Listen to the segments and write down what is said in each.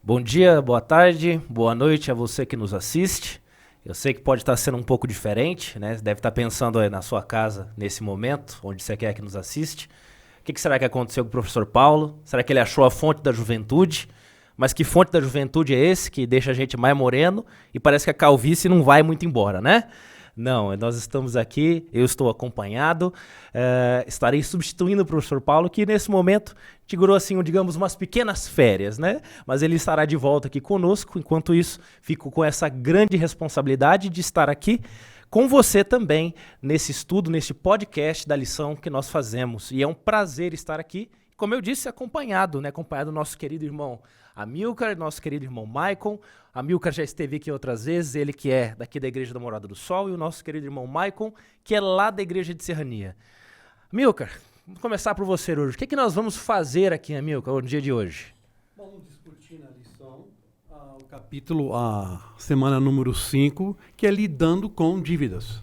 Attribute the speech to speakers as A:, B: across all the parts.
A: Bom dia, boa tarde, boa noite a você que nos assiste. Eu sei que pode estar sendo um pouco diferente, né? Você deve estar pensando aí na sua casa, nesse momento, onde você quer que nos assiste. O que será que aconteceu com o professor Paulo? Será que ele achou a fonte da juventude? Mas que fonte da juventude é esse que deixa a gente mais moreno e parece que a calvície não vai muito embora, né? Não, nós estamos aqui, eu estou acompanhado, estarei substituindo o professor Paulo, que nesse momento tirou, assim, digamos, umas pequenas férias, né? Mas ele estará de volta aqui conosco, enquanto isso, fico com essa grande responsabilidade de estar aqui com você também, nesse estudo, nesse podcast da lição que nós fazemos. E é um prazer estar aqui, como eu disse, acompanhado, né? Acompanhado do nosso querido irmão Amilcar, nosso querido irmão Maicon. Amilcar já esteve aqui outras vezes, ele que é daqui da Igreja da Morada do Sol, e o nosso querido irmão Maicon, que é lá da Igreja de Serrania. Amilcar, vamos começar por você hoje. O que nós vamos fazer aqui, Amilcar, no dia de hoje?
B: Vamos discutir na lição o capítulo, a semana número 5, que é lidando com dívidas.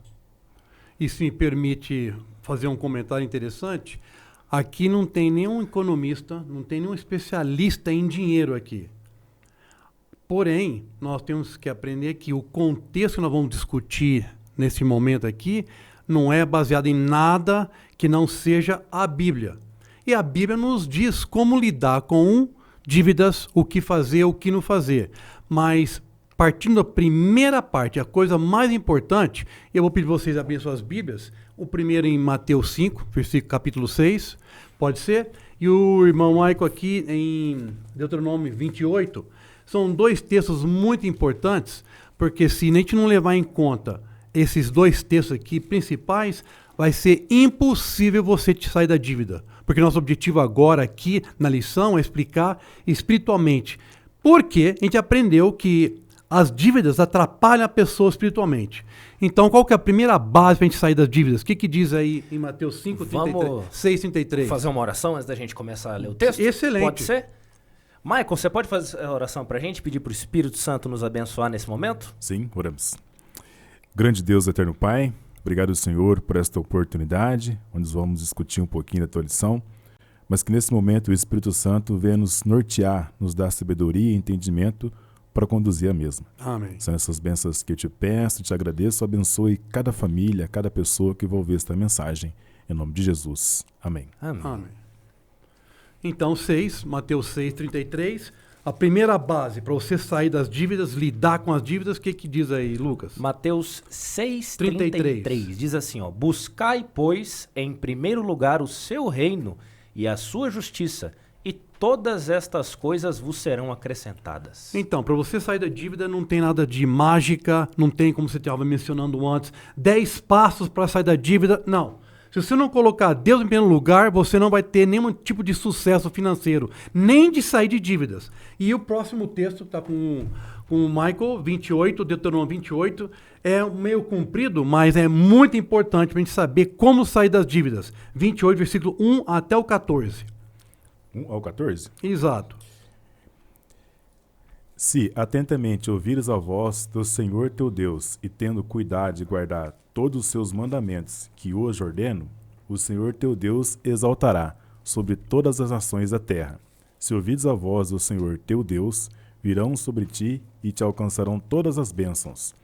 B: E se me permite fazer um comentário interessante, aqui não tem nenhum economista, não tem nenhum especialista em dinheiro aqui. Porém, nós temos que aprender que o contexto que nós vamos discutir nesse momento aqui não é baseado em nada que não seja a Bíblia. E a Bíblia nos diz como lidar com dívidas, o que fazer, o que não fazer. Mas, partindo da primeira parte, a coisa mais importante, eu vou pedir para vocês abrirem suas Bíblias, o primeiro em Mateus 5, versículo capítulo 6, pode ser? E o irmão Maico aqui em Deuteronômio 28, são dois textos muito importantes, porque se a gente não levar em conta esses dois textos aqui principais, vai ser impossível você te sair da dívida. Porque nosso objetivo agora aqui na lição é explicar espiritualmente. Porque a gente aprendeu que as dívidas atrapalham a pessoa espiritualmente. Então, qual que é a primeira base para a gente sair das dívidas? O que diz aí em Mateus 5, 6:33?
A: Fazer uma oração antes da gente começar a ler o texto?
B: Excelente.
A: Pode ser? Maicon, você pode fazer a oração para a gente, pedir para o Espírito Santo nos abençoar nesse momento?
C: Sim, oramos. Grande Deus, eterno Pai, obrigado, Senhor, por esta oportunidade, onde vamos discutir um pouquinho da tua lição, mas que nesse momento o Espírito Santo venha nos nortear, nos dar sabedoria e entendimento para conduzir a mesma.
B: Amém.
C: São essas bênçãos que eu te peço, te agradeço, abençoe cada família, cada pessoa que vai ouvir esta mensagem. Em nome de Jesus. Amém.
B: Amém. Então, Mateus 6:33, a primeira base para você sair das dívidas, lidar com as dívidas, o que diz aí, Lucas?
A: Mateus 6:33 diz assim, ó: buscai, pois, em primeiro lugar o seu reino e a sua justiça, e todas estas coisas vos serão acrescentadas.
B: Então, para você sair da dívida não tem nada de mágica, não tem, como você estava mencionando antes, 10 passos para sair da dívida, não. Se você não colocar Deus em primeiro lugar, você não vai ter nenhum tipo de sucesso financeiro, nem de sair de dívidas. E o próximo texto está com o Michael, 28, Deuteronômio 28, é meio comprido, mas é muito importante para a gente saber como sair das dívidas. 28, versículo 1 até o 14.
C: 1 ao 14?
B: Exato.
C: Se atentamente ouvires a voz do Senhor teu Deus, e tendo cuidado de guardar todos os seus mandamentos que hoje ordeno, o Senhor teu Deus exaltará sobre todas as nações da terra. Se ouvires a voz do Senhor teu Deus, virão sobre ti e te alcançarão todas as bênçãos.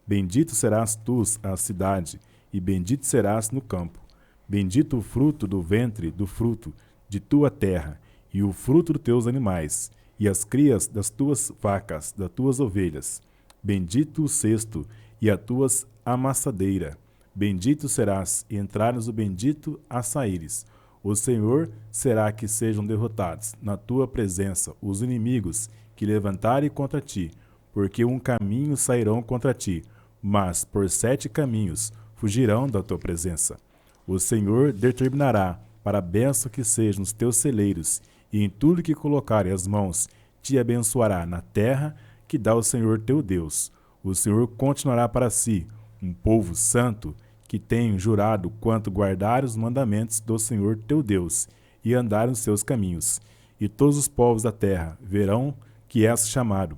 C: Bendito serás tu à cidade, e bendito serás no campo. Bendito o fruto do ventre do fruto de tua terra, e o fruto dos teus animais, e as crias das tuas vacas, das tuas ovelhas. Bendito o cesto e a tuas amassadeira. Bendito serás e entrares o bendito a saíres. O Senhor será que sejam derrotados na tua presença os inimigos que levantarem contra ti, porque um caminho sairão contra ti, mas por 7 caminhos fugirão da tua presença. O Senhor determinará para a bênção que sejam os teus celeiros, e em tudo que colocarem as mãos te abençoará na terra que dá o Senhor teu Deus. O Senhor continuará para si um povo santo que tem jurado quanto guardar os mandamentos do Senhor teu Deus e andar nos seus caminhos. E todos os povos da terra verão que és chamado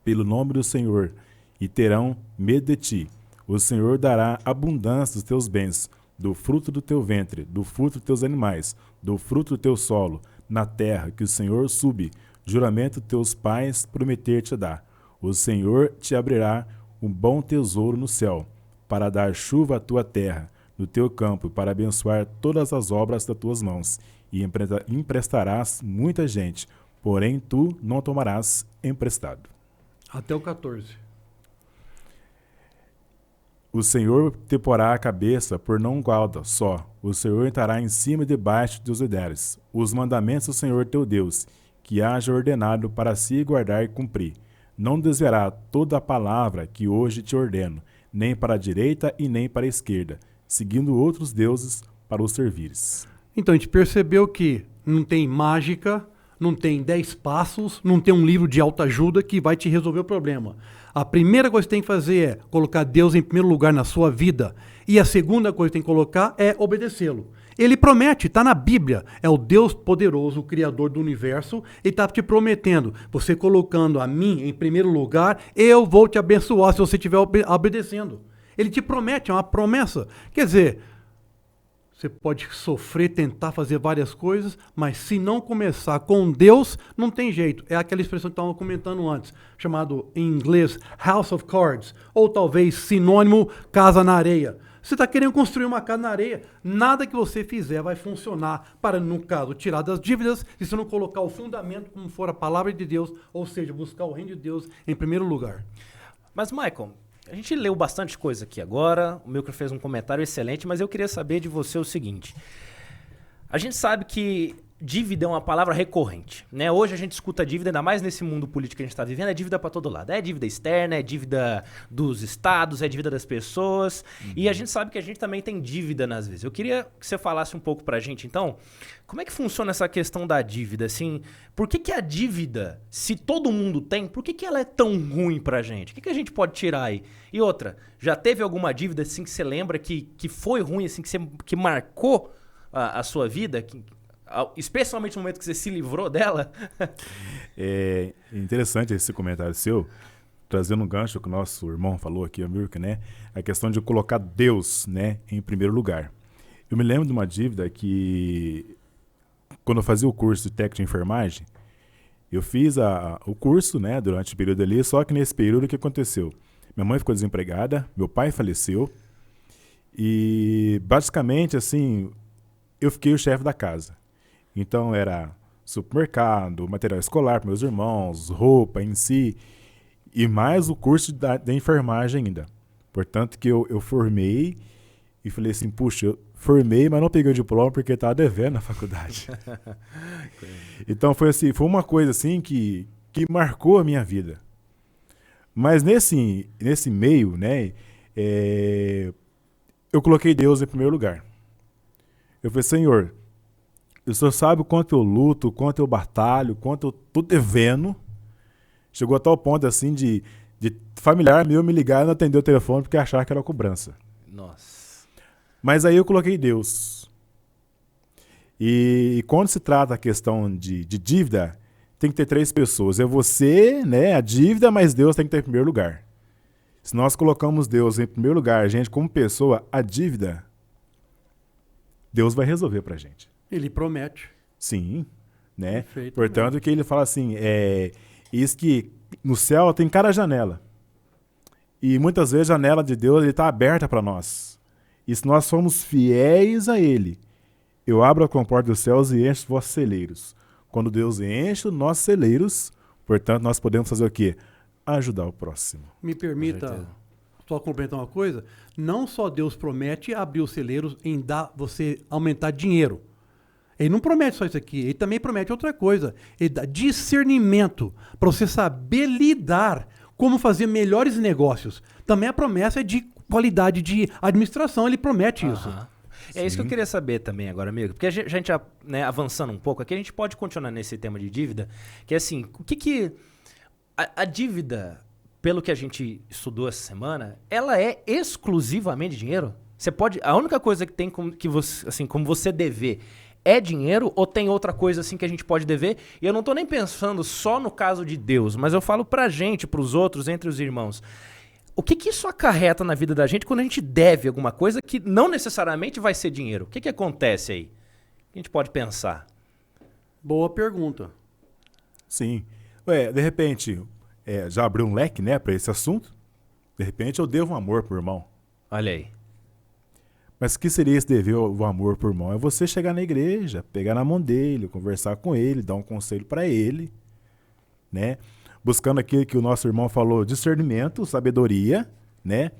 C: pelo nome do Senhor e terão medo de ti. O Senhor dará abundância dos teus bens, do fruto do teu ventre, do fruto dos teus animais, do fruto do teu solo, na terra que o Senhor juramento teus pais prometer te dar. O Senhor te abrirá um bom tesouro no céu, para dar chuva à tua terra, no teu campo, para abençoar todas as obras das tuas mãos, e emprestarás muita gente, porém tu não tomarás emprestado.
B: Até o 14.
C: O Senhor te porá a cabeça por não guarda só. O Senhor estará em cima e debaixo dos líderes. Os mandamentos do Senhor teu Deus, que haja ordenado para si guardar e cumprir. Não desviará toda a palavra que hoje te ordeno, nem para a direita e nem para a esquerda, seguindo outros deuses para os servires.
B: Então a gente percebeu que não tem mágica, não tem 10 passos, não tem um livro de autoajuda que vai te resolver o problema. A primeira coisa que tem que fazer é colocar Deus em primeiro lugar na sua vida. E a segunda coisa que tem que colocar é obedecê-lo. Ele promete, está na Bíblia, é o Deus poderoso, o Criador do universo, ele está te prometendo, você colocando a mim em primeiro lugar, eu vou te abençoar se você estiver obedecendo. Ele te promete, é uma promessa. Quer dizer, você pode sofrer, tentar fazer várias coisas, mas se não começar com Deus, não tem jeito. É aquela expressão que estávamos comentando antes, chamado em inglês House of Cards, ou talvez sinônimo casa na areia. Você está querendo construir uma casa na areia, nada que você fizer vai funcionar para, no caso, tirar das dívidas, se você não colocar o fundamento como for a palavra de Deus, ou seja, buscar o reino de Deus em primeiro lugar.
A: Mas, Michael, a gente leu bastante coisa aqui agora, o Milker fez um comentário excelente, mas eu queria saber de você o seguinte. A gente sabe que dívida é uma palavra recorrente, né? Hoje a gente escuta dívida, ainda mais nesse mundo político que a gente está vivendo, é dívida para todo lado. É dívida externa, é dívida dos estados, é dívida das pessoas. E a gente sabe que a gente também tem dívida nas vezes. Eu queria que você falasse um pouco para a gente, então, como é que funciona essa questão da dívida? Assim, por que a dívida, se todo mundo tem, por que ela é tão ruim para a gente? O que a gente pode tirar aí? E outra, já teve alguma dívida assim que você lembra que foi ruim, assim, que marcou a sua vida, especialmente no momento que você se livrou dela?
C: É interessante esse comentário seu, trazendo um gancho que o nosso irmão falou aqui, o Milker, né? A questão de colocar Deus, né, em primeiro lugar. Eu me lembro de uma dívida que, quando eu fazia o curso de técnico de enfermagem, eu fiz o curso, né, durante o período ali, só que nesse período o que aconteceu? Minha mãe ficou desempregada, meu pai faleceu, e basicamente, assim, eu fiquei o chefe da casa. Então era supermercado, material escolar para meus irmãos, roupa em si, e mais o curso da enfermagem ainda. Portanto que eu formei e falei assim, puxa, eu formei, mas não peguei o diploma porque estava devendo na faculdade. Então foi assim, foi uma coisa assim que marcou a minha vida. Mas nesse meio, né, eu coloquei Deus em primeiro lugar. Eu falei, Senhor, o Senhor sabe o quanto eu luto, o quanto eu batalho, o quanto eu tô devendo. Chegou a tal ponto assim de familiar meu me ligar e não atender o telefone porque achar que era cobrança.
A: Nossa.
C: Mas aí eu coloquei Deus. E quando se trata a questão de dívida, tem que ter 3 pessoas. É você, né, a dívida, mas Deus tem que ter em primeiro lugar. Se nós colocamos Deus em primeiro lugar, a gente como pessoa, a dívida, Deus vai resolver pra gente.
B: Ele promete.
C: Sim, né?
B: Perfeito,
C: portanto, que ele fala assim, isso que no céu tem cada janela. E muitas vezes a janela de Deus está aberta para nós. E se nós somos fiéis a Ele, eu abro a comporta dos céus e encho os vossos celeiros. Quando Deus enche os nossos celeiros, portanto, nós podemos fazer o quê? Ajudar o próximo.
B: Me permita só complementar uma coisa. Não só Deus promete abrir os celeiros em dar você aumentar dinheiro. Ele não promete só isso aqui, ele também promete outra coisa. Ele dá discernimento para você saber lidar, como fazer melhores negócios. Também a promessa é de qualidade de administração, ele promete isso.
A: É isso que eu queria saber também agora, amigo. Porque a gente, né, avançando um pouco aqui, a gente pode continuar nesse tema de dívida, que é assim, o que a dívida, pelo que a gente estudou essa semana, ela é exclusivamente dinheiro? Você pode, a única coisa que tem que você, assim, como você dever é dinheiro ou tem outra coisa assim que a gente pode dever? E eu não tô nem pensando só no caso de Deus, mas eu falo pra gente, pros outros, entre os irmãos. O que isso acarreta na vida da gente quando a gente deve alguma coisa que não necessariamente vai ser dinheiro? O que acontece aí? O que a gente pode pensar?
B: Boa pergunta.
C: Sim. De repente, já abriu um leque, né, para esse assunto. De repente eu devo um amor pro irmão.
A: Olha aí.
C: Mas o que seria esse dever o amor pro irmão? É você chegar na igreja, pegar na mão dele, conversar com ele, dar um conselho para ele, né? Buscando aquilo que o nosso irmão falou, discernimento, sabedoria, né?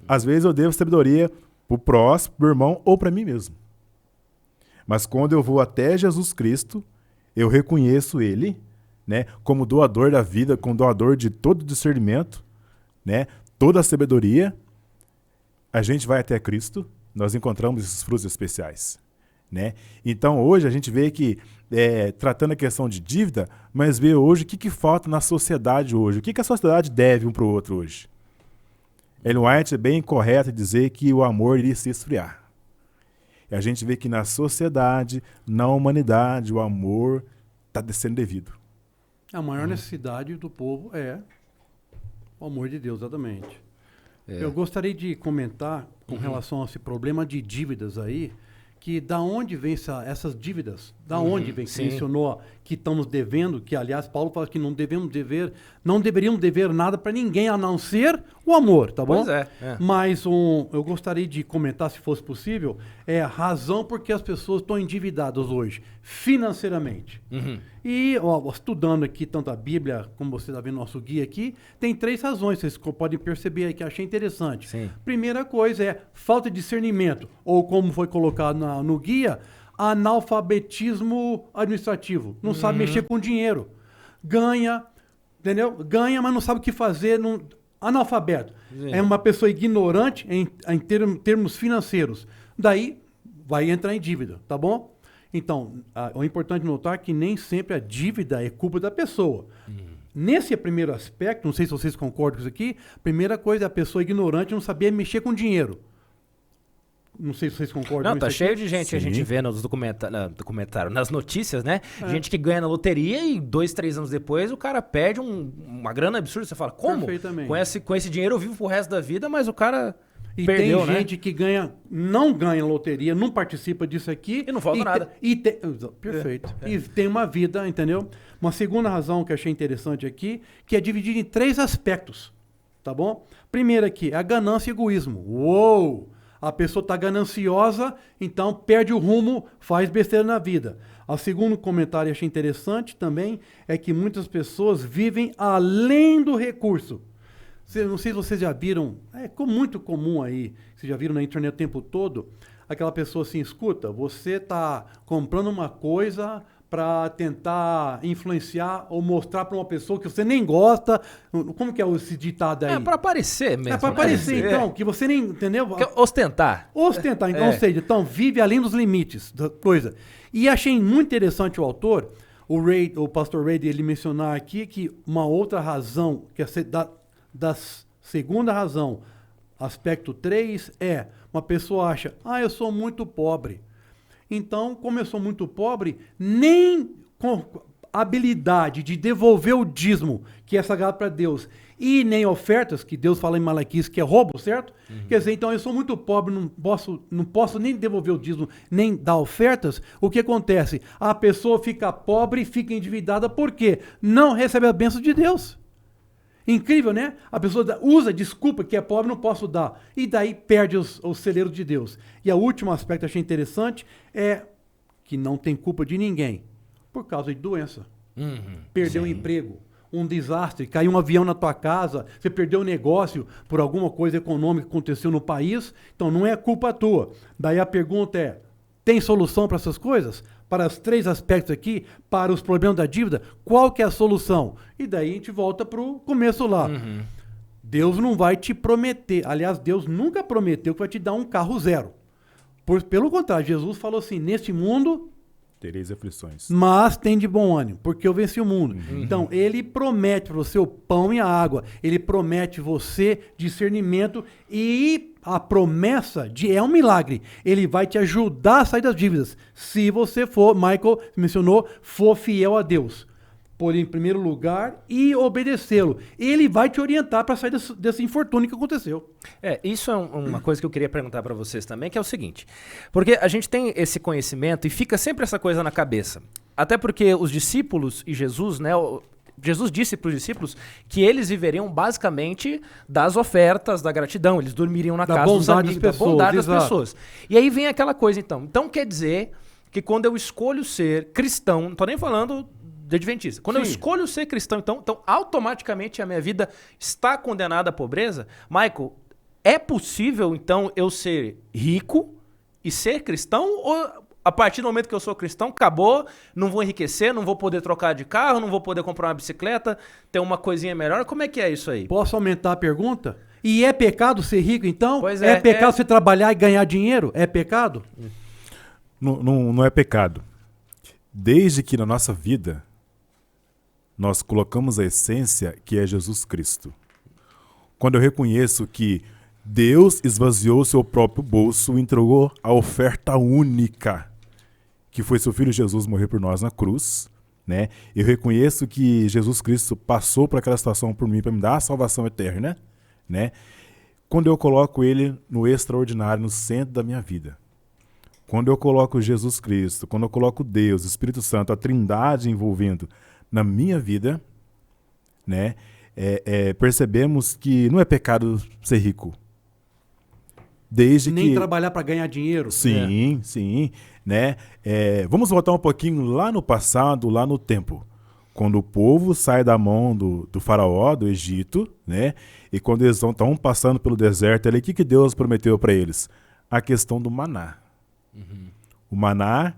C: Às vezes eu devo sabedoria pro próximo, pro irmão ou para mim mesmo. Mas quando eu vou até Jesus Cristo, eu reconheço ele, né, como doador da vida, como doador de todo discernimento, né, toda a sabedoria. A gente vai até Cristo, nós encontramos esses frutos especiais, né? Então hoje a gente vê que, tratando a questão de dívida, mas vê hoje o que falta na sociedade hoje, o que a sociedade deve um para o outro hoje. Ellen White é bem correto em dizer que o amor iria se esfriar. E a gente vê que na sociedade, na humanidade, o amor está descendo devido.
B: A maior necessidade do povo é o amor de Deus, exatamente. Eu gostaria de comentar com relação a esse problema de dívidas aí, que da onde vem essas dívidas? Da onde vem? Você mencionou que estamos devendo, que aliás Paulo fala que não deveríamos dever nada para ninguém a não ser o amor, tá bom?
A: Pois é.
B: Mas eu gostaria de comentar, se fosse possível, a razão por que as pessoas estão endividadas hoje, financeiramente. E estudando aqui tanto a Bíblia, como você está vendo no nosso guia aqui, tem 3 razões, vocês podem perceber aí que eu achei interessante.
A: Sim.
B: Primeira coisa é falta de discernimento, ou como foi colocado no guia, analfabetismo administrativo. Não sabe mexer com dinheiro. Ganha, entendeu? Ganha, mas não sabe o que fazer. Analfabeto.
A: Sim.
B: É uma pessoa ignorante em termos financeiros. Daí vai entrar em dívida, tá bom? Então, é importante notar que nem sempre a dívida é culpa da pessoa. Nesse primeiro aspecto, não sei se vocês concordam com isso aqui, primeira coisa é a pessoa ignorante não saber mexer com dinheiro. Não sei se vocês concordam
A: Não,
B: com
A: tá
B: isso
A: cheio
B: aqui.
A: de gente, a gente vê nos documentários, nas notícias, né?
B: É.
A: Gente que ganha na loteria e 2, 3 anos depois o cara perde uma grana absurda. Você fala, como?
B: Perfeitamente.
A: Com esse dinheiro eu vivo pro resto da vida, mas o cara
B: E
A: perdeu,
B: tem gente que não ganha loteria, não participa disso aqui.
A: E não falta nada.
B: Perfeito. E tem uma vida, entendeu? Uma segunda razão que eu achei interessante aqui, que é dividida em 3 aspectos, tá bom? Primeiro aqui, a ganância e egoísmo. Uou! A pessoa está gananciosa, então perde o rumo, faz besteira na vida. O segundo comentário que eu achei interessante também é que muitas pessoas vivem além do recurso. Não sei se vocês já viram, muito comum aí, vocês já viram na internet o tempo todo, aquela pessoa assim, escuta, você está comprando uma coisa para tentar influenciar ou mostrar para uma pessoa que você nem gosta. Como que é esse ditado aí?
A: É para aparecer mesmo.
B: É para aparecer, então, que você nem, entendeu?
A: Ostentar.
B: Ostentar, então, ou seja, então vive além dos limites da coisa. E achei muito interessante o autor, o pastor Ray, ele mencionar aqui que uma outra razão, que é da segunda razão, aspecto 3, uma pessoa acha, eu sou muito pobre. Então, como eu sou muito pobre, nem com habilidade de devolver o dízimo, que é sagrado para Deus, e nem ofertas, que Deus fala em Malaquias que é roubo, certo? Quer dizer, então eu sou muito pobre, não posso nem devolver o dízimo, nem dar ofertas. O que acontece? A pessoa fica pobre, fica endividada, por quê? Não recebe a bênção de Deus. Incrível, né? A pessoa usa desculpa que é pobre, não posso dar. E daí perde os celeiros de Deus. E o último aspecto que eu achei interessante é que não tem culpa de ninguém. Por causa de doença. Perdeu o emprego, um desastre, caiu um avião na tua casa, você perdeu o negócio por alguma coisa econômica que aconteceu no país, então não é culpa tua. Daí a pergunta é, tem solução para essas coisas? Para os 3 aspectos aqui, para os problemas da dívida, qual que é a solução? E daí a gente volta para o começo lá. Deus não vai te prometer, aliás, Deus nunca prometeu que vai te dar um carro zero. Pelo contrário, Jesus falou assim, neste mundo
C: tereis aflições,
B: mas tem de bom ânimo, porque eu venci o mundo. Então, ele promete para você o pão e a água, ele promete você discernimento e a promessa é um milagre. Ele vai te ajudar a sair das dívidas, se você for, Michael mencionou, for fiel a Deus. pôr em primeiro lugar e obedecê-lo. Ele vai te orientar para sair desse infortúnio que aconteceu.
A: Isso é uma coisa que eu queria perguntar para vocês também, que é o seguinte. Porque a gente tem esse conhecimento e fica sempre essa coisa na cabeça. Até porque os discípulos e Jesus, né? Jesus disse para os discípulos que eles viveriam basicamente das ofertas, da gratidão. Eles dormiriam na casa dos amigos, da bondade das pessoas. E aí vem aquela coisa, então. Então quer dizer que quando eu escolho ser cristão, não estou nem falando de adventista. Quando eu escolho ser cristão, então automaticamente a minha vida está condenada à pobreza? Michael, é possível, então, eu ser rico e ser cristão? Ou a partir do momento que eu sou cristão, acabou, não vou enriquecer, não vou poder trocar de carro, não vou poder comprar uma bicicleta, ter uma coisinha melhor? Como é que é isso aí?
B: Posso aumentar a pergunta? E é pecado ser rico, então?
A: Pois
B: é pecado você trabalhar e ganhar dinheiro? É pecado?
C: Não é pecado. Desde que na nossa vida nós colocamos a essência que é Jesus Cristo. Quando eu reconheço que Deus esvaziou seu próprio bolso e entregou a oferta única, que foi seu Filho Jesus morrer por nós na cruz, né? Eu reconheço que Jesus Cristo passou por aquela situação por mim para me dar a salvação eterna, né? Quando eu coloco Ele no extraordinário, no centro da minha vida. Quando eu coloco Jesus Cristo, quando eu coloco Deus, o Espírito Santo, a Trindade envolvendo na minha vida, né, percebemos que não é pecado ser rico. Desde
B: Nem
C: que...
B: trabalhar para ganhar dinheiro.
C: Sim, sim. Né? Vamos voltar um pouquinho lá no passado, lá no tempo. Quando o povo sai da mão do faraó, do Egito, né? E quando eles estão passando pelo deserto, ali, o que Deus prometeu para eles? A questão do maná. Uhum. O maná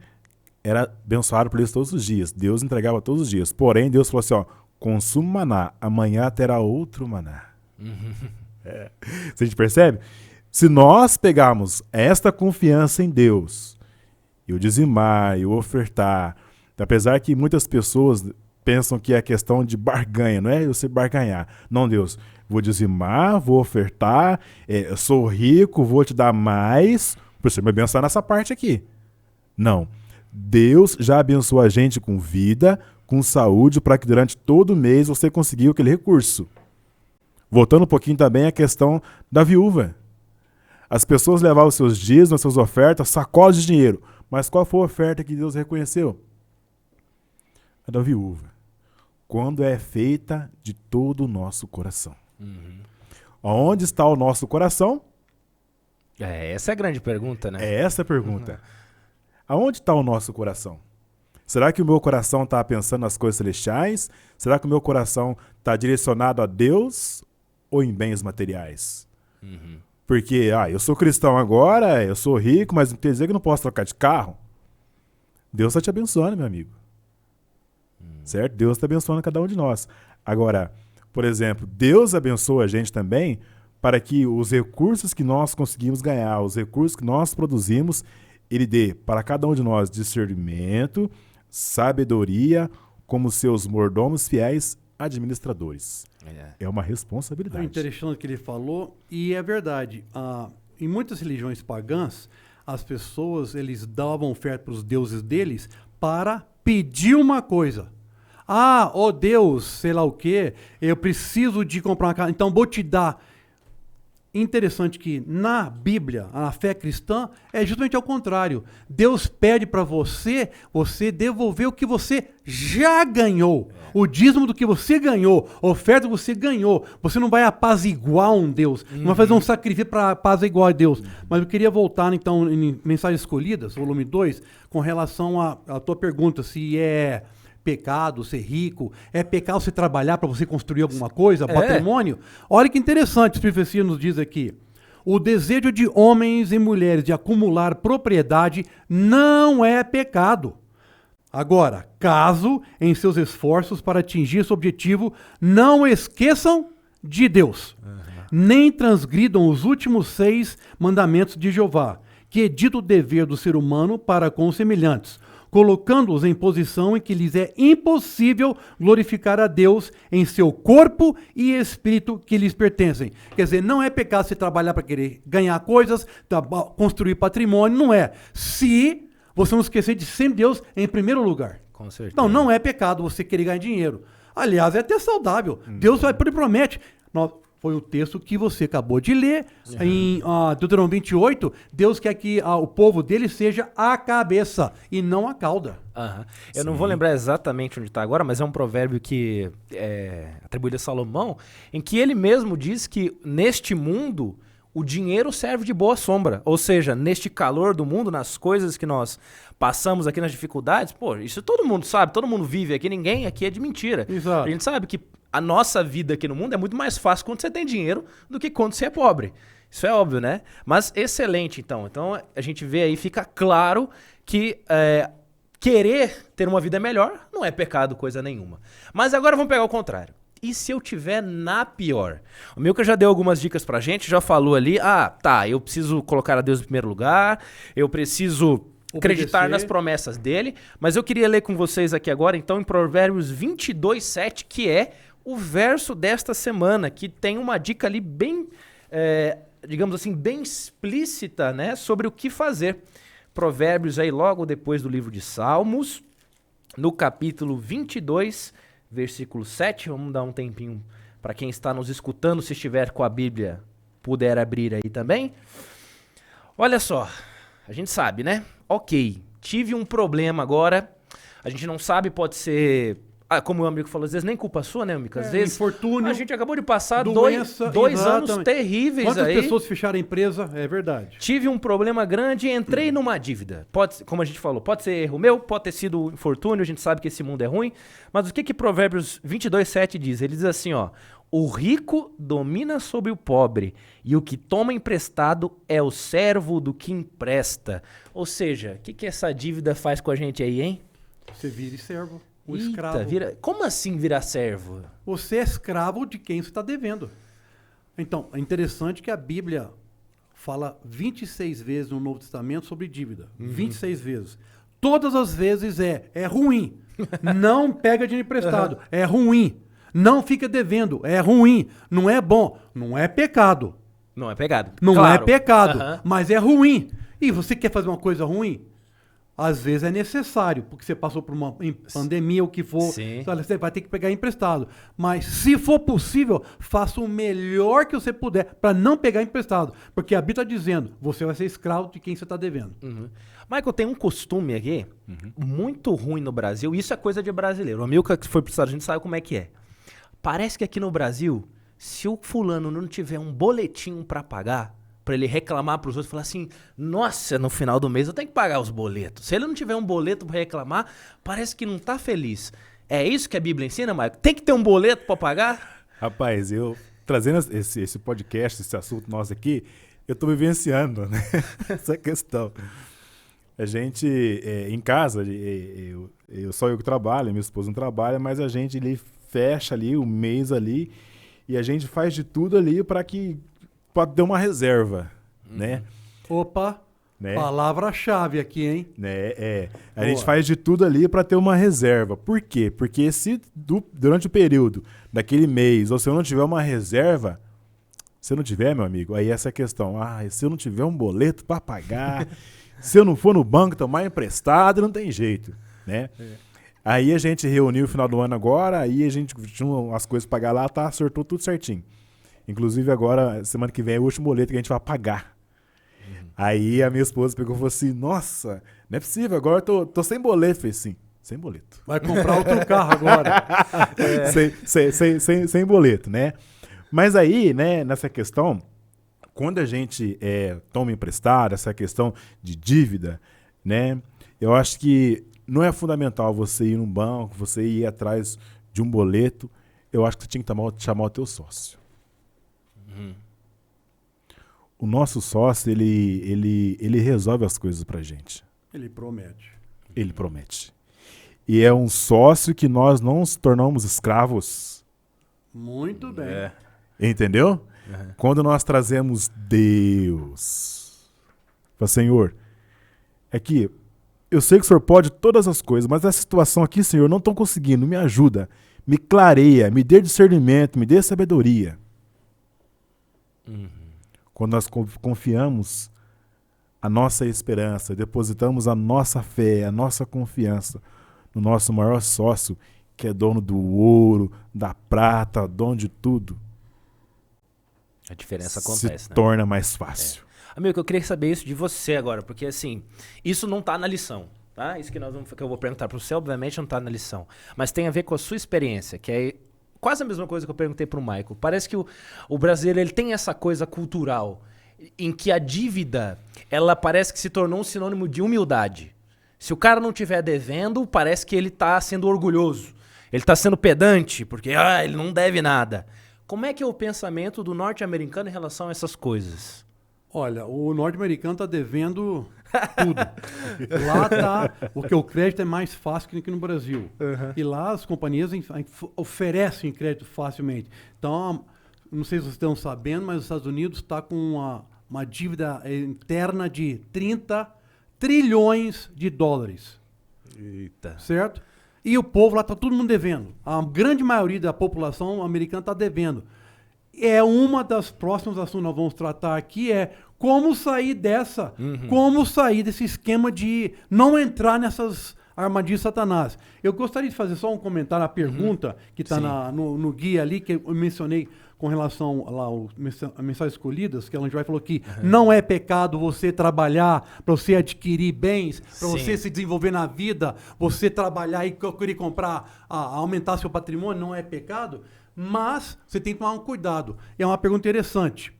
C: era abençoado por eles todos os dias. Deus entregava todos os dias. Porém, Deus falou assim, ó, consuma maná, amanhã terá outro maná. Uhum. Você percebe? Se nós pegarmos esta confiança em Deus, e o dizimar, e o ofertar, apesar que muitas pessoas pensam que é questão de barganha, não é você barganhar. Não, Deus, vou dizimar, vou ofertar, eu sou rico, vou te dar mais, para você me abençoar nessa parte aqui. Não. Deus já abençoou a gente com vida, com saúde, para que durante todo o mês você conseguiu aquele recurso. Voltando um pouquinho também à questão da viúva. As pessoas levavam seus dízimos, suas ofertas, sacolas de dinheiro. Mas qual foi a oferta que Deus reconheceu? A da viúva. Quando é feita de todo o nosso coração. Uhum. Onde está o nosso coração?
A: Essa é a grande pergunta, né?
C: É essa a pergunta. Uhum. Aonde está o nosso coração? Será que o meu coração está pensando nas coisas celestiais? Será que o meu coração está direcionado a Deus ou em bens materiais? Uhum. Porque, eu sou cristão agora, eu sou rico, mas não quer dizer que eu não posso trocar de carro. Deus está te abençoando, meu amigo. Certo? Deus está abençoando cada um de nós. Agora, por exemplo, Deus abençoa a gente também para que os recursos que nós conseguimos ganhar, os recursos que nós produzimos, Ele dê para cada um de nós discernimento, sabedoria, como seus mordomos fiéis administradores. É uma responsabilidade.
B: É interessante o que ele falou, e é verdade. Em muitas religiões pagãs, as pessoas eles davam oferta para os deuses deles para pedir uma coisa. Ó Deus, sei lá o quê, eu preciso de comprar uma casa, então vou te dar. Interessante que na Bíblia, a fé cristã, é justamente ao contrário. Deus pede para você devolver o que você já ganhou. O dízimo do que você ganhou, a oferta que você ganhou. Você não vai apaziguar um Deus, não vai fazer um sacrifício para apaziguar a Deus. Mas eu queria voltar, então, em Mensagens Escolhidas, volume 2, com relação à tua pergunta, se é pecado ser rico, é pecado você trabalhar para você construir alguma coisa, patrimônio. Olha que interessante, a profecia nos diz aqui. O desejo de homens e mulheres de acumular propriedade não é pecado. Agora, caso em seus esforços para atingir esse objetivo não esqueçam de Deus, nem transgridam os últimos 6 mandamentos de Jeová, que é dito o dever do ser humano para com os semelhantes, colocando-os em posição em que lhes é impossível glorificar a Deus em seu corpo e espírito que lhes pertencem. Quer dizer, não é pecado você trabalhar para querer ganhar coisas, construir patrimônio, não é. Se você não esquecer de sempre Deus em primeiro lugar.
A: Com certeza.
B: Então, não é pecado você querer ganhar dinheiro. Aliás, é até saudável. Deus vai promete. Foi o texto que você acabou de ler. Em Deuteronômio 28, Deus quer que o povo dele seja a cabeça e não a cauda.
A: Eu não vou lembrar exatamente onde está agora, mas é um provérbio que é atribuído a Salomão, em que ele mesmo diz que neste mundo o dinheiro serve de boa sombra. Ou seja, neste calor do mundo, nas coisas que nós passamos aqui, nas dificuldades, pô, isso todo mundo sabe, todo mundo vive aqui, ninguém aqui é de mentira.
B: Exato.
A: A gente sabe que a nossa vida aqui no mundo é muito mais fácil quando você tem dinheiro do que quando você é pobre. Isso é óbvio, né? Mas excelente, então. Então a gente vê aí, fica claro que querer ter uma vida melhor não é pecado, coisa nenhuma. Mas agora vamos pegar o contrário. E se eu tiver na pior? O Milka já deu algumas dicas pra gente, já falou ali, eu preciso colocar a Deus em primeiro lugar, eu preciso acreditar nas promessas dele, mas eu queria ler com vocês aqui agora, então, em Provérbios 22:7, que é o verso desta semana, que tem uma dica ali bem, digamos assim, bem explícita, né, sobre o que fazer. Provérbios aí logo depois do livro de Salmos, no capítulo 22, versículo 7, vamos dar um tempinho para quem está nos escutando, se estiver com a Bíblia, puder abrir aí também. Olha só, a gente sabe, né? Ok, tive um problema agora, a gente não sabe, pode ser, como o amigo falou, às vezes nem culpa sua, né, amigo? Às vezes
B: infortúnio,
A: a gente acabou de passar
B: doença,
A: dois anos terríveis.
B: Quantas
A: aí.
B: pessoas fecharam a empresa? É verdade.
A: Tive um problema grande e entrei numa dívida. Pode, como a gente falou, pode ser erro meu, pode ter sido infortúnio, a gente sabe que esse mundo é ruim. Mas o que Provérbios 22:7 diz? Ele diz assim, ó: o rico domina sobre o pobre, e o que toma emprestado é o servo do que empresta. Ou seja, o que essa dívida faz com a gente aí, hein?
B: Você vira servo. O
A: Eita,
B: escravo.
A: como assim virar servo?
B: Você é escravo de quem você está devendo. Então, é interessante que a Bíblia fala 26 vezes no Novo Testamento sobre dívida. 26 vezes. Todas as vezes é ruim. Não pega dinheiro emprestado. É ruim. Não fica devendo. É ruim. Não é bom. Não é pecado.
A: Não é pecado.
B: Não
A: Claro.
B: é pecado. Mas é ruim. E você quer fazer uma coisa ruim? Às vezes é necessário, porque você passou por uma pandemia, o que for,
A: Sim.
B: você vai ter que pegar emprestado. Mas se for possível, faça o melhor que você puder para não pegar emprestado. Porque a Bíblia está dizendo, você vai ser escravo de quem você está devendo.
A: Michael, tem um costume aqui muito ruim no Brasil, isso é coisa de brasileiro. O Milka que foi pro estado, a gente sabe como é que é. Parece que aqui no Brasil, se o fulano não tiver um boletim para pagar, para ele reclamar para os outros, falar assim, nossa, no final do mês eu tenho que pagar os boletos. Se ele não tiver um boleto para reclamar, parece que não tá feliz. É isso que a Bíblia ensina, Michael? Tem que ter um boleto para pagar?
C: Rapaz, eu trazendo esse podcast, esse assunto nosso aqui, eu tô vivenciando, né? Essa questão. A gente, em casa, só eu que trabalho, minha esposa não trabalha, mas a gente ali fecha ali o mês ali e a gente faz de tudo ali para ter uma reserva, né?
B: Opa,
C: né?
B: Palavra-chave aqui, hein?
C: Né? A gente faz de tudo ali para ter uma reserva. Por quê? Porque se durante o período daquele mês, ou se eu não tiver uma reserva, se eu não tiver, meu amigo, aí essa é a questão. Se eu não tiver um boleto para pagar, se eu não for no banco tomar emprestado, não tem jeito, né? Aí a gente reuniu o final do ano agora, aí a gente tinha as coisas para pagar lá, acertou tudo certinho. Inclusive agora, semana que vem, é o último boleto que a gente vai pagar. Aí a minha esposa pegou e falou assim, nossa, não é possível, agora eu tô sem boleto. Eu falei assim, sem boleto.
B: Vai comprar outro carro agora.
C: Sem boleto, né? Mas aí, né, nessa questão, quando a gente toma emprestado, essa questão de dívida, né, eu acho que não é fundamental você ir num banco, você ir atrás de um boleto. Eu acho que você tinha que chamar o teu sócio. O nosso sócio, ele resolve as coisas pra gente.
B: Ele promete.
C: Ele promete. E é um sócio que nós não nos tornamos escravos.
B: Muito bem.
C: Entendeu? Quando nós trazemos Deus. Fala, Senhor, eu sei que o Senhor pode todas as coisas, mas essa situação aqui, Senhor, eu não estou conseguindo, me ajuda, me clareia, me dê discernimento, me dê sabedoria. Quando nós confiamos a nossa esperança, depositamos a nossa fé, a nossa confiança no nosso maior sócio, que é dono do ouro, da prata, dono de tudo,
A: A diferença acontece,
C: se
A: né?
C: torna mais fácil.
A: Amigo, eu queria saber isso de você agora, porque assim, isso não tá na lição, tá? Isso que eu vou perguntar pro você, obviamente não tá na lição, mas tem a ver com a sua experiência, que é quase a mesma coisa que eu perguntei pro Michael. Parece que o brasileiro, ele tem essa coisa cultural em que a dívida, ela parece que se tornou um sinônimo de humildade. Se o cara não tiver devendo, parece que ele tá sendo orgulhoso. Ele tá sendo pedante, porque ele não deve nada. Como é que é o pensamento do norte-americano em relação a essas coisas?
B: Olha, o norte-americano está devendo tudo. Lá tá, porque o crédito é mais fácil que aqui no Brasil. E lá as companhias oferecem crédito facilmente. Então, não sei se vocês estão sabendo, mas os Estados Unidos está com uma dívida interna de 30 trilhões de dólares.
A: Eita.
B: Certo? E o povo lá está todo mundo devendo. A grande maioria da população americana está devendo. É uma das próximas assuntos que nós vamos tratar aqui, é como sair dessa, como sair desse esquema de não entrar nessas armadilhas de Satanás. Eu gostaria de fazer só um comentário, a pergunta que está no guia ali, que eu mencionei com relação lá a mensagens escolhidas, que a gente vai falou que não é pecado você trabalhar para você adquirir bens, para você se desenvolver na vida, você trabalhar e querer comprar, aumentar seu patrimônio, não é pecado. Mas você tem que tomar um cuidado. É uma pergunta interessante.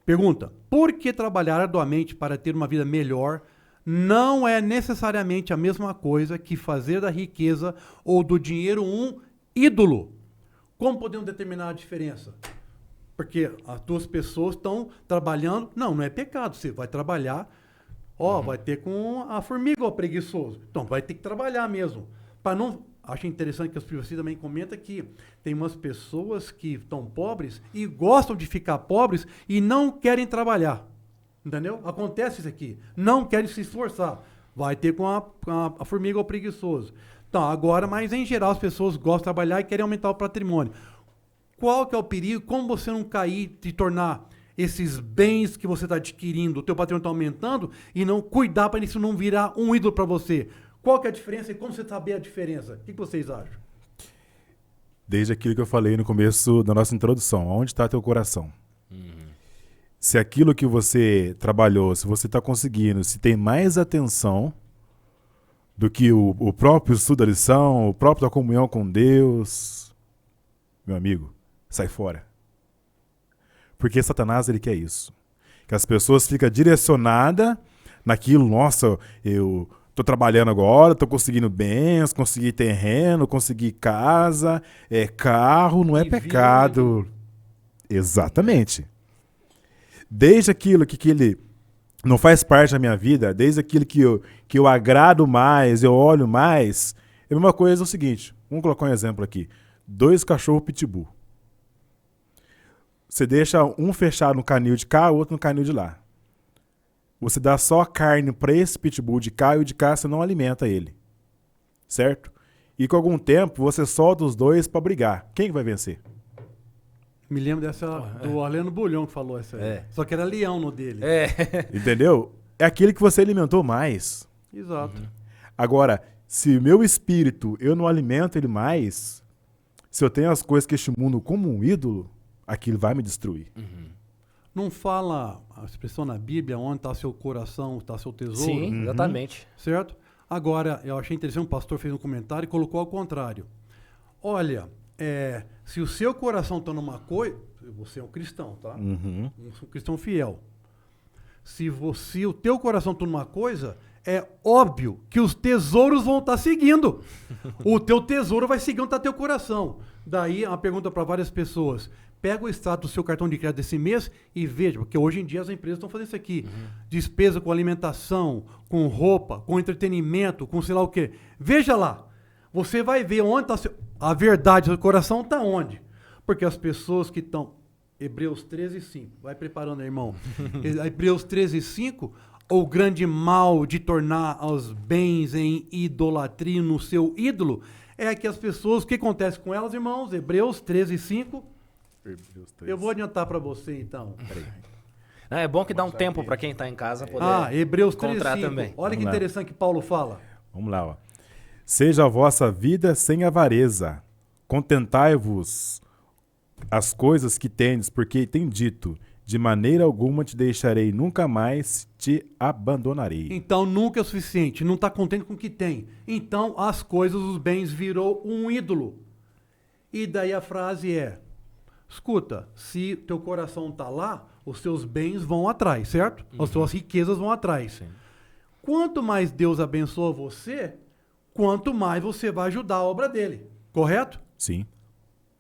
B: Pergunta: por que trabalhar arduamente para ter uma vida melhor não é necessariamente a mesma coisa que fazer da riqueza ou do dinheiro um ídolo? Como podemos determinar a diferença? Porque as duas pessoas estão trabalhando. Não é pecado. Você vai trabalhar, vai ter com a formiga, o preguiçoso. Então vai ter que trabalhar mesmo. Para não... Acho interessante que os privacistas também comentam que tem umas pessoas que estão pobres e gostam de ficar pobres e não querem trabalhar. Entendeu? Acontece isso aqui. Não querem se esforçar. Vai ter com a formiga ou preguiçoso. Então, agora, mas em geral as pessoas gostam de trabalhar e querem aumentar o patrimônio. Qual que é o perigo? Como você não cair, de tornar esses bens que você está adquirindo, o teu patrimônio está aumentando e não cuidar para isso não virar um ídolo para você? Qual que é a diferença e como você saber a diferença? O que vocês acham?
C: Desde aquilo que eu falei no começo da nossa introdução, onde está teu coração? Se aquilo que você trabalhou, se você está conseguindo, se tem mais atenção do que o próprio estudo da lição, o próprio da comunhão com Deus, meu amigo, sai fora. Porque Satanás, ele quer isso. Que as pessoas ficam direcionadas naquilo, nossa, eu... Estou trabalhando agora, estou conseguindo bens, consegui terreno, consegui casa, carro, não é pecado. Exatamente. Desde aquilo que ele não faz parte da minha vida, desde aquilo que eu agrado mais, eu olho mais, é a mesma coisa. É o seguinte, vamos colocar um exemplo aqui. 2 cachorros pitbull. Você deixa um fechado no canil de cá, o outro no canil de lá. Você dá só carne para esse pitbull de cá e o de cá você não alimenta ele. Certo? E com algum tempo você solta os dois para brigar. Quem que vai vencer?
B: Me lembro do Arlindo Bulhão que falou essa aí. Só que era leão no dele.
C: Entendeu? É aquele que você alimentou mais.
B: Exato.
C: Agora, se o meu espírito eu não alimento ele mais, se eu tenho as coisas que este mundo como um ídolo, aquilo vai me destruir.
B: Não fala a expressão na Bíblia, onde está seu coração, está seu tesouro?
A: Sim, exatamente.
B: Certo? Agora, eu achei interessante, um pastor fez um comentário e colocou ao contrário. Olha, se o seu coração está numa coisa, você é um cristão, tá? Um cristão fiel. Se o teu coração está numa coisa, é óbvio que os tesouros vão estar seguindo. O teu tesouro vai seguir onde está teu coração. Daí, uma pergunta para várias pessoas. Pega o status do seu cartão de crédito desse mês e veja, porque hoje em dia as empresas estão fazendo isso aqui. Despesa com alimentação, com roupa, com entretenimento, com sei lá o quê. Veja lá. Você vai ver onde está a verdade do coração está onde. Porque as pessoas que estão... Hebreus 13:5. Vai preparando aí, irmão. Hebreus 13:5. O grande mal de tornar os bens em idolatria no seu ídolo é que as pessoas... O que acontece com elas, irmãos? Hebreus 13:5. Eu vou adiantar para você, então.
A: É bom que dá um tempo para quem está em casa poder
B: Hebreus
A: encontrar
B: 13:5.
A: também.
B: Olha que interessante que Paulo fala.
C: Vamos lá, ó. Seja a vossa vida sem avareza. Contentai-vos as coisas que tendes, porque tem dito, de maneira alguma te deixarei, nunca mais te abandonarei.
B: Então nunca é o suficiente, não está contente com o que tem. Então as coisas, os bens virou um ídolo. E daí a frase é, escuta, se teu coração está lá, os seus bens vão atrás, certo? As suas riquezas vão atrás.
A: Sim.
B: Quanto mais Deus abençoa você, quanto mais você vai ajudar a obra dele. Correto?
C: Sim.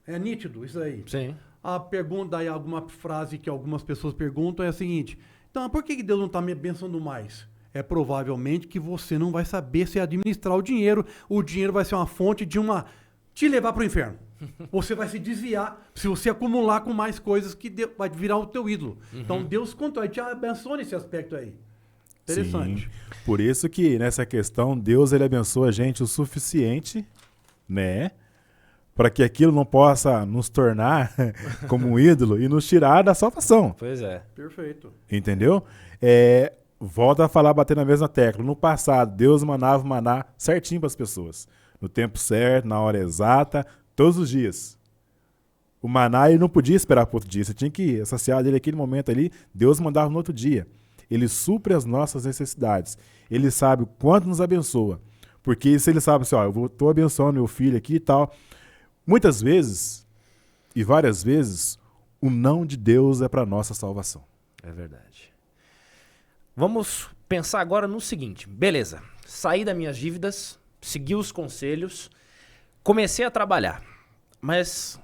B: É nítido isso aí.
A: Sim.
B: A pergunta aí, alguma frase que algumas pessoas perguntam é a seguinte: então, por que Deus não está me abençoando mais? É provavelmente que você não vai saber se administrar o dinheiro vai ser uma fonte de te levar para o inferno. Você vai se desviar se você acumular com mais coisas que vai virar o teu ídolo. Então Deus contou, te abençoa nesse aspecto aí. Interessante.
C: Sim. Por isso que nessa questão Deus ele abençoa a gente o suficiente, né? Para que aquilo não possa nos tornar como um ídolo e nos tirar da salvação.
A: Pois é.
B: Perfeito.
C: Entendeu? Volta a falar, bater na mesma tecla. No passado, Deus mandava o maná certinho para as pessoas. No tempo certo, na hora exata, todos os dias. O maná ele não podia esperar para outro dia. Você tinha que saciar dele naquele momento ali. Deus mandava no outro dia. Ele supre as nossas necessidades. Ele sabe o quanto nos abençoa. Porque se ele sabe assim, ó, eu estou abençoando meu filho aqui e tal. Muitas vezes, e várias vezes, o não de Deus é para nossa salvação.
A: É verdade. Vamos pensar agora no seguinte. Beleza, saí das minhas dívidas, segui os conselhos, comecei a trabalhar. Mas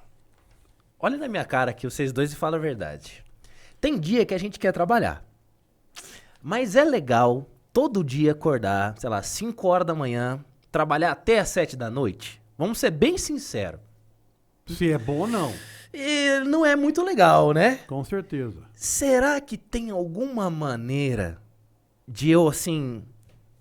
A: olha na minha cara aqui, vocês dois, e fala a verdade. Tem dia que a gente quer trabalhar. Mas é legal todo dia acordar, sei lá, 5 horas da manhã, trabalhar até as 7 da noite? Vamos ser bem sinceros.
B: Se é bom ou não.
A: E não é muito legal, né?
B: Com certeza.
A: Será que tem alguma maneira de eu, assim,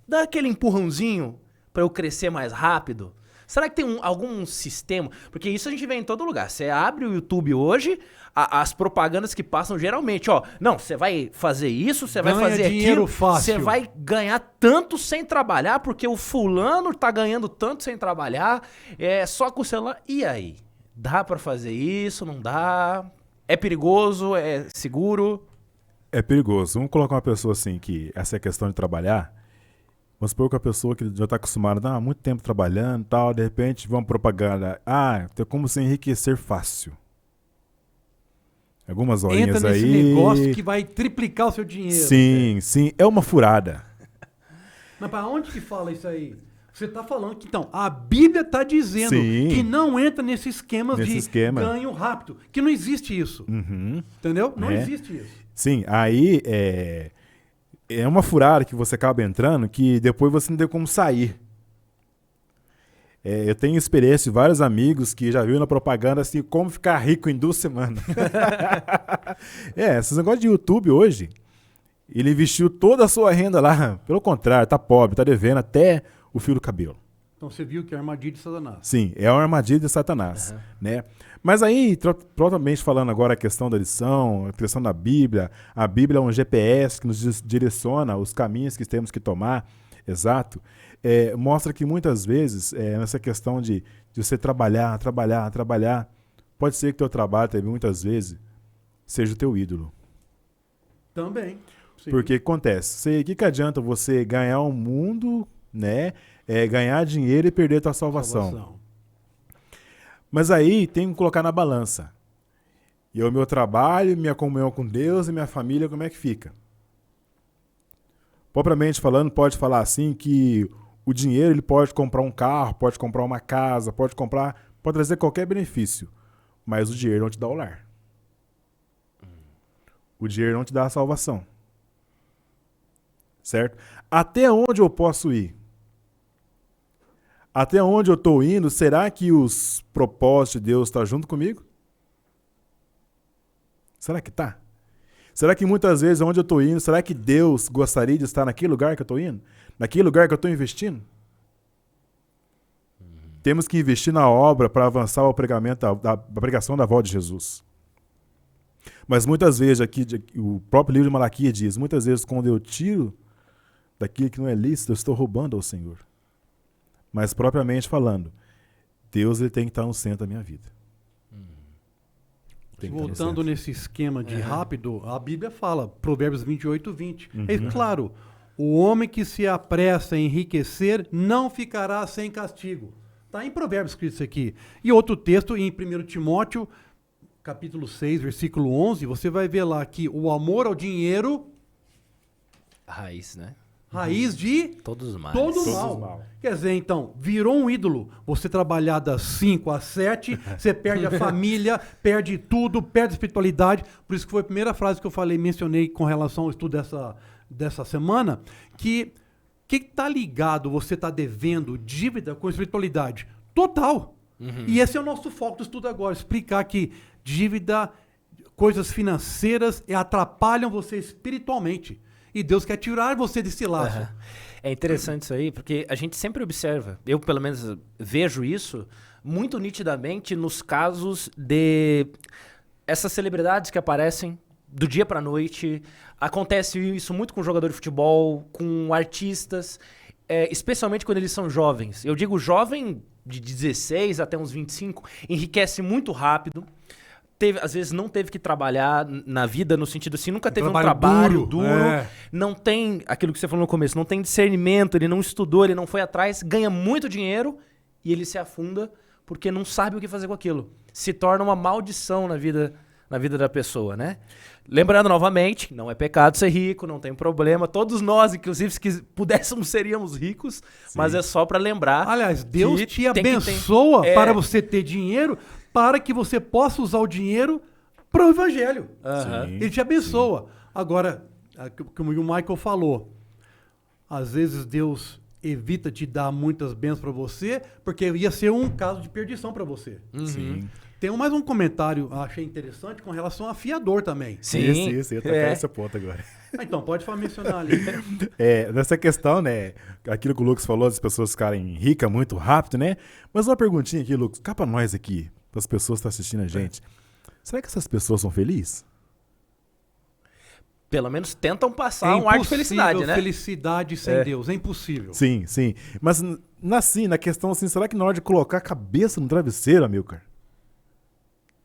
A: dar aquele empurrãozinho pra eu crescer mais rápido? Será que tem algum sistema? Porque isso a gente vê em todo lugar. Você abre o YouTube hoje, as propagandas que passam geralmente, ó, não, você vai fazer isso, você vai fazer
B: dinheiro
A: aquilo,
B: fácil.
A: você vai ganhar tanto sem trabalhar, porque o fulano tá ganhando tanto sem trabalhar, só com o celular. E aí? Dá pra fazer isso? Não dá? É perigoso? É seguro?
C: É perigoso. Vamos colocar uma pessoa assim, que essa é a questão de trabalhar. Vamos supor que a pessoa que já está acostumada há muito tempo trabalhando e tal, de repente vão propaganda. Tem como se enriquecer fácil. Algumas horinhas
B: Entra
C: aí.
B: nesse negócio que vai triplicar o seu dinheiro.
C: Sim, sim. É uma furada.
B: Mas para onde que fala isso aí? Você está falando que, então, a Bíblia está dizendo
C: Sim.
B: que não entra nesse esquema de
C: esquema.
B: ganho rápido. Que não existe isso.
C: Uhum.
B: Entendeu? Não
C: É.
B: existe isso.
C: Sim, aí é uma furada que você acaba entrando que depois você não tem como sair. Eu tenho experiência de vários amigos que já viram na propaganda assim, como ficar rico em 2 semanas. Esses negócios de YouTube hoje, ele investiu toda a sua renda lá. Pelo contrário, tá pobre, tá devendo até o fio do cabelo.
B: Então você viu que é a armadilha de Satanás.
C: Sim, é uma armadilha de Satanás, né? Mas aí, propriamente falando agora a questão da lição, a questão da Bíblia, a Bíblia é um GPS que nos direciona os caminhos que temos que tomar, exato, mostra que muitas vezes, nessa questão de você trabalhar, pode ser que o teu trabalho também muitas vezes seja o teu ídolo.
B: Também. Sim.
C: Porque o que acontece? O que adianta você ganhar um mundo, né? Ganhar dinheiro e perder a tua salvação. Mas aí tem que colocar na balança. E o meu trabalho, minha comunhão com Deus e minha família, como é que fica? Propriamente falando, pode falar assim que o dinheiro ele pode comprar um carro, pode comprar uma casa, pode trazer qualquer benefício. Mas o dinheiro não te dá o lar. O dinheiro não te dá a salvação. Certo? Até onde eu posso ir? Até onde eu estou indo, será que os propósitos de Deus estão junto comigo? Será que está? Será que muitas vezes onde eu estou indo, será que Deus gostaria de estar naquele lugar que eu estou indo? Naquele lugar que eu estou investindo? Temos que investir na obra para avançar o pregamento, a pregação da volta de Jesus. Mas muitas vezes, aqui o próprio livro de Malaquias diz, muitas vezes quando eu tiro daquilo que não é lícito, eu estou roubando ao Senhor. Mas propriamente falando, Deus ele tem que estar no centro da minha vida. Tem que estar no
B: Voltando
C: centro.
B: nesse esquema de rápido, a Bíblia fala, Provérbios 28:20.
C: Uhum.
B: É claro, o homem que se apressa em enriquecer não ficará sem castigo. Está em Provérbios escrito isso aqui. E outro texto em 1 Timóteo, capítulo 6, versículo 11, você vai ver lá que o amor ao dinheiro,
A: Raiz, né?
B: raiz de
A: Todos os males.
B: todo
C: Todos
B: mal.
C: os mal.
B: Quer dizer, então, virou um ídolo. Você trabalhar das 5 às 7, você perde a família, perde tudo, perde a espiritualidade. Por isso que foi a primeira frase que eu falei, mencionei com relação ao estudo dessa semana, que está ligado, você está devendo dívida com espiritualidade? Total. E esse é o nosso foco do estudo agora, explicar que dívida, coisas financeiras atrapalham você espiritualmente. E Deus quer tirar você desse laço.
A: Aham. É interessante isso aí, porque a gente sempre observa, eu pelo menos vejo isso muito nitidamente nos casos de essas celebridades que aparecem do dia pra noite. Acontece isso muito com jogador de futebol, com artistas, especialmente quando eles são jovens. Eu digo jovem de 16 até uns 25, enriquece muito rápido. Às vezes não teve que trabalhar na vida, no sentido assim, nunca teve um trabalho duro, não tem, aquilo que você falou no começo, não tem discernimento, ele não estudou, ele não foi atrás, ganha muito dinheiro e ele se afunda porque não sabe o que fazer com aquilo. Se torna uma maldição na vida da pessoa, né? Lembrando novamente, não é pecado ser rico, não tem problema. Todos nós, inclusive, se pudéssemos, seríamos ricos, mas é só para lembrar.
B: Aliás, Deus
A: que
B: te
A: tem que
B: abençoa
A: ter-
B: para você ter dinheiro, para que você possa usar o dinheiro para o evangelho.
A: Aham.
C: Sim.
B: Ele te abençoa. Agora, como o Michael falou, às vezes Deus evita te dar muitas bênçãos para você, porque ia ser um caso de perdição para você.
C: Sim.
B: Tem mais um comentário, achei interessante, com relação a fiador também.
A: Sim.
C: Isso, eu ia tocar nessa ponta agora.
B: Então, pode mencionar ali.
C: Nessa questão, né? Aquilo que o Lucas falou, das pessoas ficarem ricas muito rápido, né? Mas uma perguntinha aqui, Lucas, cá pra nós aqui, para as pessoas que estão assistindo a gente. Será que essas pessoas são felizes?
A: Pelo menos tentam passar um ar de felicidade, né?
B: Felicidade sem Deus, é impossível.
C: Sim, sim. Mas na questão assim, será que na hora de colocar a cabeça no travesseiro, Amilcar,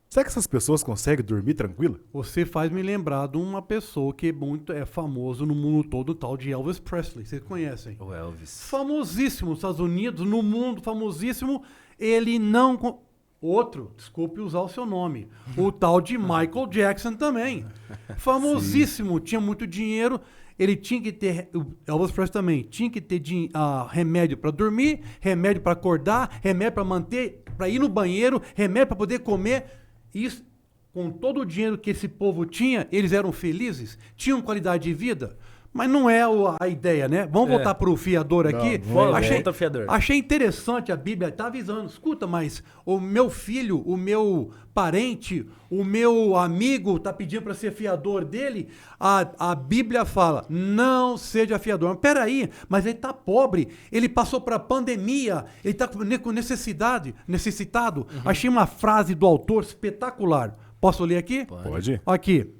C: será que essas pessoas conseguem dormir tranquila?
B: Você faz me lembrar de uma pessoa que é famoso no mundo todo, o tal de Elvis Presley. Vocês conhecem?
A: O Elvis.
B: Famosíssimo nos Estados Unidos, no mundo, famosíssimo. Ele não... Outro, desculpe usar o seu nome. O tal de Michael Jackson também. Famosíssimo, tinha muito dinheiro. Ele tinha que ter... O Elvis Presley também. Tinha que ter remédio para dormir, remédio para acordar, remédio para manter... Para ir no banheiro, remédio para poder comer. Isso, com todo o dinheiro que esse povo tinha, eles eram felizes? Tinham qualidade de vida? Mas não é a ideia, né? Vamos voltar para o fiador aqui.
A: Volta, fiador.
B: Achei interessante, a Bíblia está avisando. Escuta, mas o meu filho, o meu parente, o meu amigo está pedindo para ser fiador dele. A Bíblia fala, não seja fiador. Mas peraí, mas ele está pobre, ele passou para a pandemia, ele está com necessitado. Achei uma frase do autor espetacular. Posso ler aqui?
C: Pode.
B: Aqui.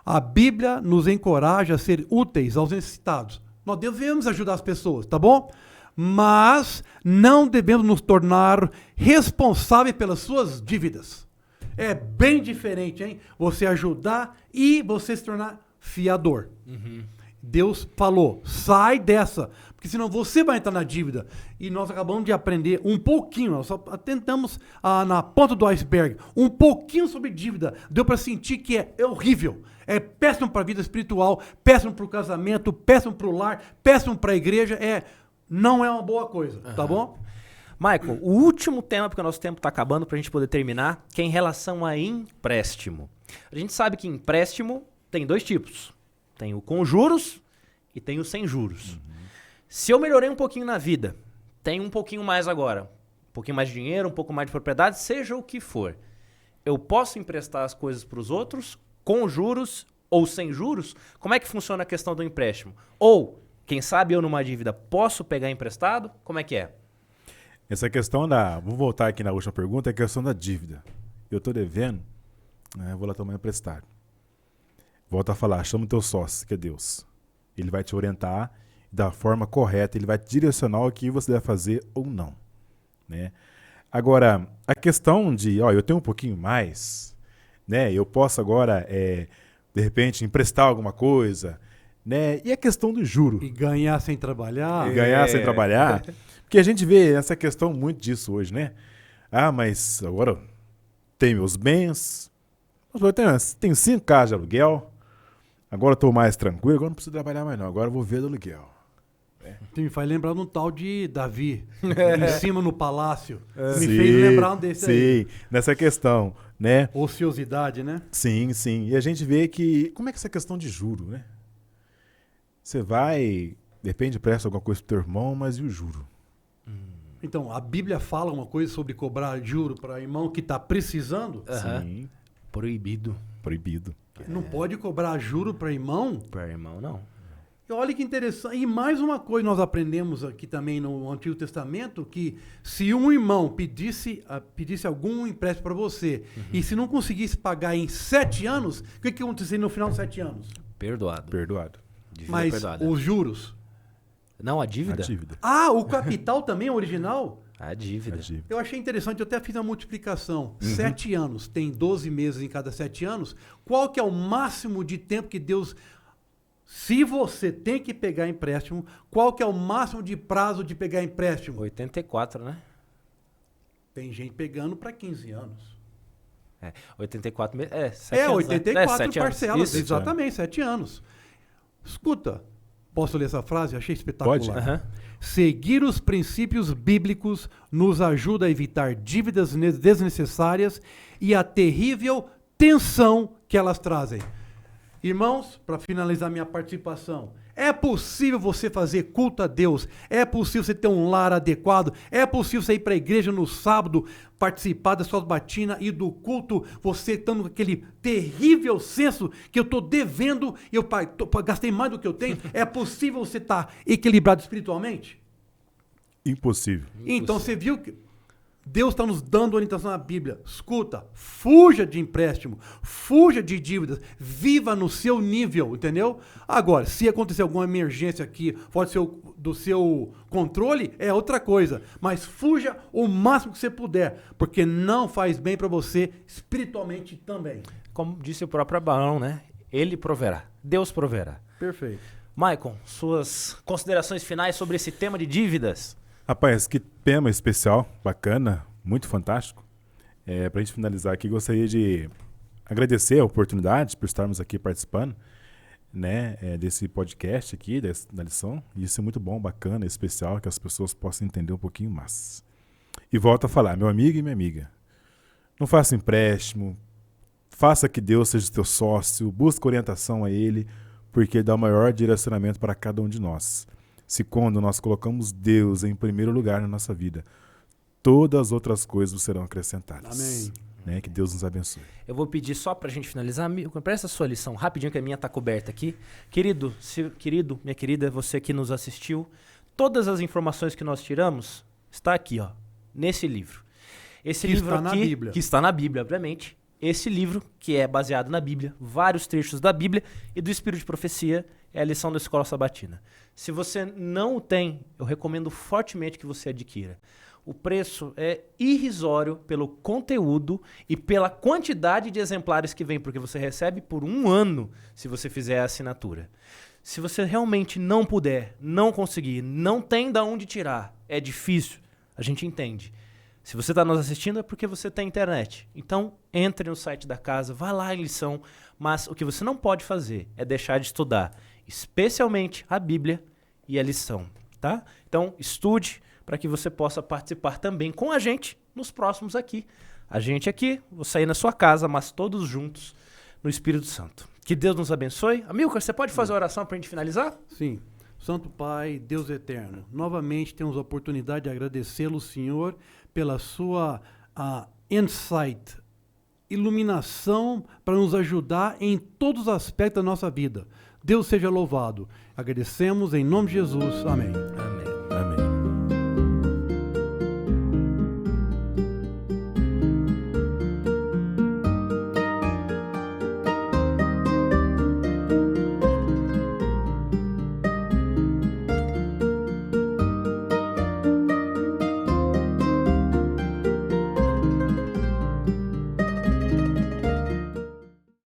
B: A Bíblia nos encoraja a ser úteis aos necessitados. Nós devemos ajudar as pessoas, tá bom? Mas não devemos nos tornar responsáveis pelas suas dívidas. É bem diferente, hein? Você ajudar e você se tornar fiador. Deus falou, sai dessa, porque senão você vai entrar na dívida. E nós acabamos de aprender um pouquinho, nós só tentamos na ponta do iceberg, um pouquinho sobre dívida. Deu para sentir que é horrível. É péssimo para a vida espiritual, péssimo para o casamento, péssimo para o lar, péssimo para a igreja. Não é uma boa coisa, tá bom?
A: Michael, o último tema, porque o nosso tempo está acabando para a gente poder terminar, que é em relação a empréstimo. A gente sabe que empréstimo tem dois tipos. Tem o com juros e tem o sem juros. Se eu melhorei um pouquinho na vida, tenho um pouquinho mais agora, um pouquinho mais de dinheiro, um pouco mais de propriedade, seja o que for, eu posso emprestar as coisas para os outros com juros ou sem juros? Como é que funciona a questão do empréstimo? Ou, quem sabe eu numa dívida posso pegar emprestado? Como é que é?
C: Essa questão vou voltar aqui na última pergunta, é a questão da dívida. Eu estou devendo, né, vou lá tomar emprestado. Volta a falar, chama o teu sócio, que é Deus. Ele vai te orientar da forma correta, ele vai te direcionar o que você deve fazer ou não, né? Agora, a questão de, eu tenho um pouquinho mais, né? Eu posso agora, de repente, emprestar alguma coisa, né? E a questão do juro.
B: E ganhar sem trabalhar.
C: E ganhar sem trabalhar. Porque a gente vê essa questão muito disso hoje, né? Mas agora tenho meus bens, eu tenho 5 casas de aluguel, agora estou mais tranquilo, agora não preciso trabalhar mais não, agora eu vou ver do aluguel.
B: Me faz lembrar de um tal de Davi, em cima no palácio. Me
C: Sim,
B: fez lembrar um desse aí.
C: Sim, nessa questão, né?
B: Ociosidade, né?
C: Sim, sim. E a gente vê que, como é que é essa questão de juro, né? Você vai, depende, presta alguma coisa pro teu irmão, mas e o juro?
B: Então, a Bíblia fala uma coisa sobre cobrar juro para irmão que está precisando.
C: Sim.
A: Proibido.
C: Proibido.
B: Não pode cobrar juro para irmão.
A: Para irmão, não.
B: E olha que interessante. E mais uma coisa nós aprendemos aqui também no Antigo Testamento, que se um irmão pedisse algum empréstimo para você, e se não conseguisse pagar em 7 anos, o que aconteceria no final de 7 anos?
A: Perdoado. Dívida
B: Mas
A: perdoada.
B: os juros?
A: Não, a dívida?
C: A dívida.
B: O capital também é original?
A: A dívida.
B: Eu achei interessante, eu até fiz a multiplicação. 7 anos, tem 12 meses em cada 7 anos. Qual que é o máximo de tempo que Deus... Se você tem que pegar empréstimo, qual que é o máximo de prazo de pegar empréstimo?
A: 84, né?
B: Tem gente pegando para 15 anos.
A: 84 meses. 7 anos,
B: 84
A: 7
B: parcelas,
A: Isso.
B: exatamente, 7 anos. Escuta, posso ler essa frase? Achei espetacular.
C: Pode.
A: Aham.
B: Seguir os princípios bíblicos nos ajuda a evitar dívidas desnecessárias e a terrível tensão que elas trazem. Irmãos, para finalizar minha participação, é possível você fazer culto a Deus, é possível você ter um lar adequado, é possível você ir para a igreja no sábado, participar das suas batinas e do culto, você estando com aquele terrível senso que eu estou devendo e eu gastei mais do que eu tenho, é possível você estar equilibrado espiritualmente?
C: Impossível.
B: Então você viu que Deus está nos dando orientação na Bíblia. Escuta, fuja de empréstimo, fuja de dívidas, viva no seu nível, entendeu? Agora, se acontecer alguma emergência aqui, pode ser do seu controle, é outra coisa. Mas fuja o máximo que você puder, porque não faz bem para você espiritualmente também.
A: Como disse o próprio Abraão, né? Ele proverá. Deus proverá.
B: Perfeito.
A: Maicon, suas considerações finais sobre esse tema de dívidas?
C: Rapaz, que tema especial, bacana, muito fantástico. Para a gente finalizar aqui, gostaria de agradecer a oportunidade por estarmos aqui participando, né, desse podcast aqui, da lição. Isso é muito bom, bacana, especial, que as pessoas possam entender um pouquinho mais. E volto a falar, meu amigo e minha amiga, não faça empréstimo, faça que Deus seja teu sócio, busque orientação a Ele, porque Ele dá o maior direcionamento para cada um de nós. Se quando nós colocamos Deus em primeiro lugar na nossa vida, todas as outras coisas serão acrescentadas.
B: Amém.
C: Né? Que Deus nos abençoe.
A: Eu vou pedir só pra gente finalizar, amigo, presta a sua lição rapidinho, que a minha tá coberta aqui. Querido, minha querida, você que nos assistiu, todas as informações que nós tiramos está aqui, ó, nesse livro. Esse
B: Que
A: livro
B: está na
A: aqui,
B: Bíblia.
A: que está na Bíblia, obviamente. Esse livro, que é baseado na Bíblia, vários trechos da Bíblia e do Espírito de Profecia, é a lição da Escola Sabatina. Se você não o tem, eu recomendo fortemente que você adquira. O preço é irrisório pelo conteúdo e pela quantidade de exemplares que vem, porque você recebe por 1 ano se você fizer a assinatura. Se você realmente não puder, não conseguir, não tem de onde tirar, é difícil, a gente entende. Se você está nos assistindo é porque você tem internet. Então, entre no site da casa, vá lá em lição, mas o que você não pode fazer é deixar de estudar, especialmente a Bíblia e a lição, tá? Então, estude para que você possa participar também com a gente nos próximos aqui. A gente aqui, vou sair na sua casa, mas todos juntos no Espírito Santo. Que Deus nos abençoe. Amilcar, você pode fazer a oração para a gente finalizar?
B: Sim. Santo Pai, Deus eterno, novamente temos a oportunidade de agradecê-lo, Senhor, pela sua insight, iluminação para nos ajudar em todos os aspectos da nossa vida. Deus seja louvado. Agradecemos em nome de Jesus. Amém.